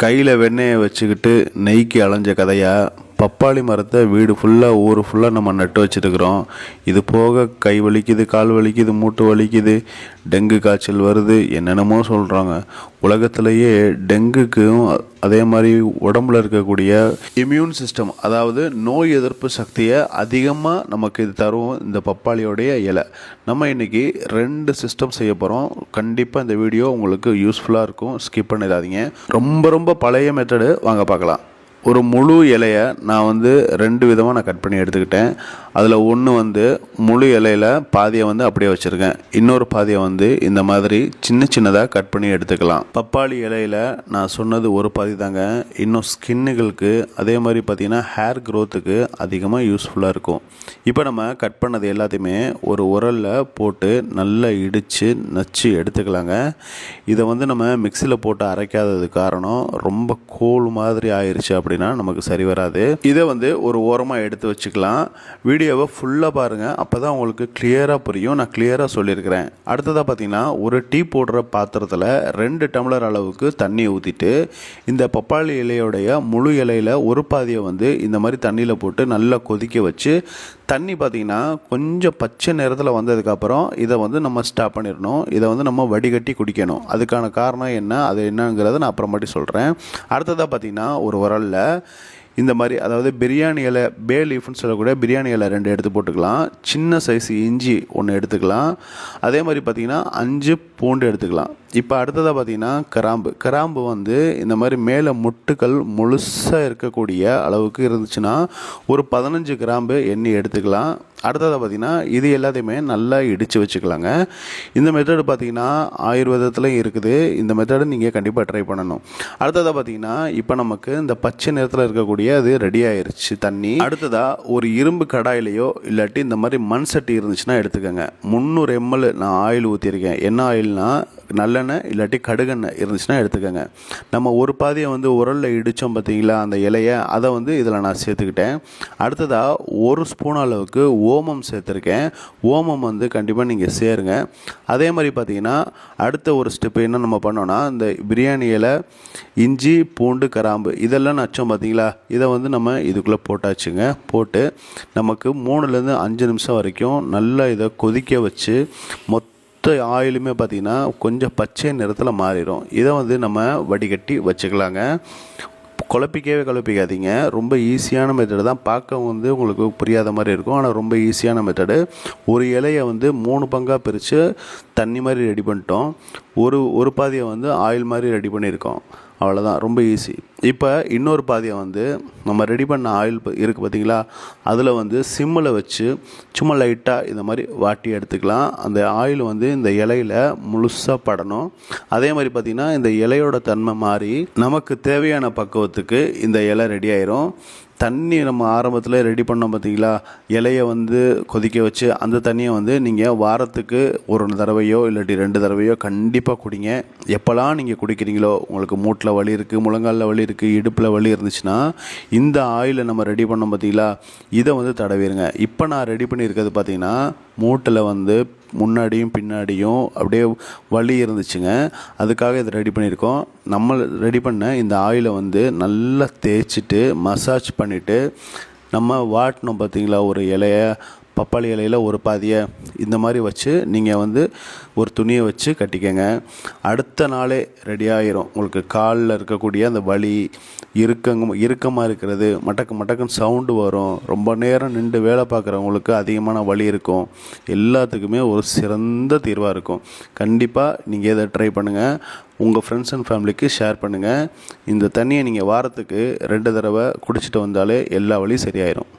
கையில் வெண்ணெயை வச்சுக்கிட்டு நெய்க்கு அலைஞ்ச கதையா பப்பாளி மரத்தை வீடு ஃபுல்லாக ஊர் ஃபுல்லாக நம்ம நட்டு வச்சுருக்குறோம். இது போக கை வலிக்குது, கால் வலிக்குது, மூட்டு வலிக்குது, டெங்கு காய்ச்சல் வருது, என்னென்னமோ சொல்கிறாங்க. உலகத்திலேயே டெங்குக்கும் அதே மாதிரி உடம்புல இருக்கக்கூடிய இம்யூன் சிஸ்டம், அதாவது நோய் எதிர்ப்பு சக்தியை அதிகமாக நமக்கு இது தரும் இந்த பப்பாளியோடைய இலை. நம்ம இன்றைக்கி 2 சிஸ்டம் செய்ய போகிறோம். கண்டிப்பாக இந்த வீடியோ உங்களுக்கு யூஸ்ஃபுல்லாக இருக்கும், ஸ்கிப் பண்ணிடாதீங்க. ரொம்ப பழைய மெத்தடு, வாங்க பார்க்கலாம். ஒரு முழு இலையை நான் 2 விதமாக நான் கட் பண்ணி எடுத்துக்கிட்டேன். அதில் ஒன்று முழு இலையில் பாதியை அப்படியே வச்சுருக்கேன். இன்னொரு பாதியை இந்த மாதிரி சின்னதாக கட் பண்ணி எடுத்துக்கலாம். பப்பாளி இலையில் நான் சொன்னது ஒரு பாதி தாங்க. இன்னும் ஸ்கின்னுகளுக்கு அதே மாதிரி பார்த்திங்கன்னா ஹேர் க்ரோத்துக்கு அதிகமாக யூஸ்ஃபுல்லாக இருக்கும். இப்போ நம்ம கட் பண்ணது எல்லாத்தையுமே ஒரு உரலில் போட்டு நல்லா இடித்து நச்சு எடுத்துக்கலாங்க. இதை நம்ம மிக்சியில் போட்டு அரைக்காதது காரணம் ரொம்ப கோல் மாதிரி ஆயிடுச்சு அப்படின்னா நமக்கு சரி வராது. இதை ஒரு ஓரமாக எடுத்து வச்சுக்கலாம். வீடியோவை ஃபுல்லாக பாருங்கள், அப்போ தான் உங்களுக்கு கிளியராக புரியும். நான் கிளியராக சொல்லியிருக்கிறேன். அடுத்ததாக பார்த்தீங்கன்னா, ஒரு டீ போடுற பாத்திரத்தில் 2 டம்ளர் அளவுக்கு தண்ணி ஊற்றிட்டு இந்த பப்பாளி இலையோடைய முழு இலையில் ஒரு பாதியை இந்த மாதிரி தண்ணியில் போட்டு நல்லா கொதிக்க வச்சு, தண்ணி பார்த்திங்கன்னா கொஞ்சம் பச்சை நிறத்தில் வந்ததுக்கப்புறம் இதை நம்ம ஸ்டாப் பண்ணிடணும். இதை நம்ம வடிகட்டி குடிக்கணும். அதுக்கான காரணம் என்ன, அது என்னங்கிறத நான் அப்புறமாட்டி சொல்கிறேன். அடுத்ததாக பார்த்திங்கன்னா, ஒரு உரலில் இந்த மாதிரி, அதாவது பிரியாணி இலை, பே லீஃப்னு சொல்லக்கூடிய பிரியாணி இலை 2 எடுத்து போட்டுக்கலாம். சின்ன சைஸ் இஞ்சி 1 எடுத்துக்கலாம். அதே மாதிரி பார்த்திங்கன்னா 5 பூண்டு எடுத்துக்கலாம். இப்போ அடுத்ததாக பார்த்திங்கன்னா கிராம்பு இந்த மாதிரி மேலே முட்டுக்கள் முழுசாக இருக்கக்கூடிய அளவுக்கு இருந்துச்சுன்னா ஒரு 15 கிராம்பு எண்ணெய் எடுத்துக்கலாம். அடுத்ததாக பார்த்திங்கன்னா இது எல்லாத்தையுமே நல்லா இடித்து வச்சுக்கலாங்க. இந்த மெத்தடு பார்த்திங்கன்னா ஆயுர்வேதத்துலையும் இருக்குது. இந்த மெத்தடு நீங்கள் கண்டிப்பாக ட்ரை பண்ணணும். அடுத்ததாக பார்த்திங்கன்னா இப்போ நமக்கு இந்த பச்சை நிறத்தில் இருக்கக்கூடிய அது ரெடி ஆயிடுச்சு தண்ணி. அடுத்ததாக ஒரு இரும்பு கடாயிலையோ இல்லாட்டி இந்த மாதிரி மண் சட்டி இருந்துச்சுன்னா எடுத்துக்கோங்க. 300 ml நான் ஆயில் ஊற்றிருக்கேன். என்ன ஆயில்னா நல்லெண்ணெய் இல்லாட்டி கடுகெண்ணெய் இருந்துச்சுன்னா எடுத்துக்கோங்க. நம்ம ஒரு பாதியை உரலில் இடித்தோம் பார்த்தீங்களா அந்த இலையை, அதை இதில் நான் சேர்த்துக்கிட்டேன். அடுத்ததாக 1 ஸ்பூன் அளவுக்கு ஓமம் சேர்த்துருக்கேன். ஓமம் கண்டிப்பாக நீங்கள் சேருங்க. அதே மாதிரி பார்த்தீங்கன்னா அடுத்த ஒரு ஸ்டெப்பு என்ன நம்ம பண்ணோன்னா, இந்த பிரியாணி இலை, இஞ்சி, பூண்டு, கிராம்பு இதெல்லாம் நச்சோம் பார்த்தீங்களா, இதை நம்ம இதுக்குள்ளே போட்டாச்சுங்க. போட்டு நமக்கு 3லேருந்து 5 நிமிஷம் வரைக்கும் நல்லா இதை கொதிக்க வச்சு ஆயிலுமே பார்த்திங்கன்னா கொஞ்சம் பச்சை நிறத்தில் மாறிடும். இதை நம்ம வடிகட்டி வச்சுக்கலாங்க. குழப்பிக்காதீங்க. ரொம்ப ஈஸியான மெத்தடு தான். பார்க்க உங்களுக்கு புரியாத மாதிரி இருக்கும், ஆனால் ரொம்ப ஈஸியான மெத்தடு. ஒரு இலையை 3 பங்காக பிரித்து தண்ணி மாதிரி ரெடி பண்ணிட்டோம். ஒரு பாதியை ஆயில் மாதிரி ரெடி பண்ணியிருக்கோம். அவ்வளோதான், ரொம்ப ஈஸி. இப்போ இன்னொரு பாதியை நம்ம ரெடி பண்ண ஆயில் இருக்குது பார்த்தீங்களா, அதில் சிம்மில் வச்சு சும்மா லைட்டாக இந்த மாதிரி வாட்டி எடுத்துக்கலாம். அந்த ஆயில் இந்த இலையில் முழுசாக படணும். அதே மாதிரி பார்த்திங்கன்னா இந்த இலையோட தன்மை மாறி நமக்கு தேவையான பக்குவத்துக்கு இந்த இலை ரெடி ஆயிரும். தண்ணி நம்ம ஆரம்பத்தில் ரெடி பண்ணோம் பார்த்தீங்களா, இலையை கொதிக்க வச்சு அந்த தண்ணியை நீங்கள் வாரத்துக்கு 1 தடவையோ இல்லாட்டி 2 தடவையோ கண்டிப்பாக குடிங்க. எப்போல்லாம் நீங்கள் குடிக்கிறீங்களோ, உங்களுக்கு மூட்டில் வலி இருக்குது, முழங்காலில் வலி இருக்குது, இடுப்பில் வலி இருந்துச்சுன்னா இந்த ஆயிலை நம்ம ரெடி பண்ணோம் பார்த்தீங்களா, இதை தடவிடுங்க. இப்போ நான் ரெடி பண்ணியிருக்கிறது பார்த்திங்கன்னா மூட்டில் முன்னாடியும் பின்னாடியும் அப்படியே வலி இருந்துச்சுங்க. அதுக்காக இதை ரெடி பண்ணியிருக்கோம். நம்ம ரெடி பண்ண இந்த ஆயிலை நல்லா தேய்ச்சிட்டு மசாஜ் பண்ணிவிட்டு நம்ம வாட்டினோம் பார்த்தீங்களா ஒரு இலையை, பப்பாளி இலையில் ஒரு பாதியை இந்த மாதிரி வச்சு நீங்கள் ஒரு துணியை வச்சு கட்டிக்கங்க. அடுத்த நாளே ரெடி ஆகிரும். உங்களுக்கு காலில் இருக்கக்கூடிய அந்த வலி, இறுக்கமாக இருக்கிறது, மட்டக்குன்னு சவுண்டு வரும், ரொம்ப நேரம் நின்று வேலை பார்க்குறவங்களுக்கு அதிகமான வலி இருக்கும், எல்லாத்துக்குமே ஒரு சிறந்த தீர்வாக இருக்கும். கண்டிப்பாக நீங்கள் இதை ட்ரை பண்ணுங்கள். உங்கள் ஃப்ரெண்ட்ஸ் அண்ட் ஃபேமிலிக்கு ஷேர் பண்ணுங்கள். இந்த தண்ணியை நீங்கள் வாரத்துக்கு 2 தடவை குடிச்சிட்டு வந்தாலே எல்லா வலியும் சரியாயிரும்.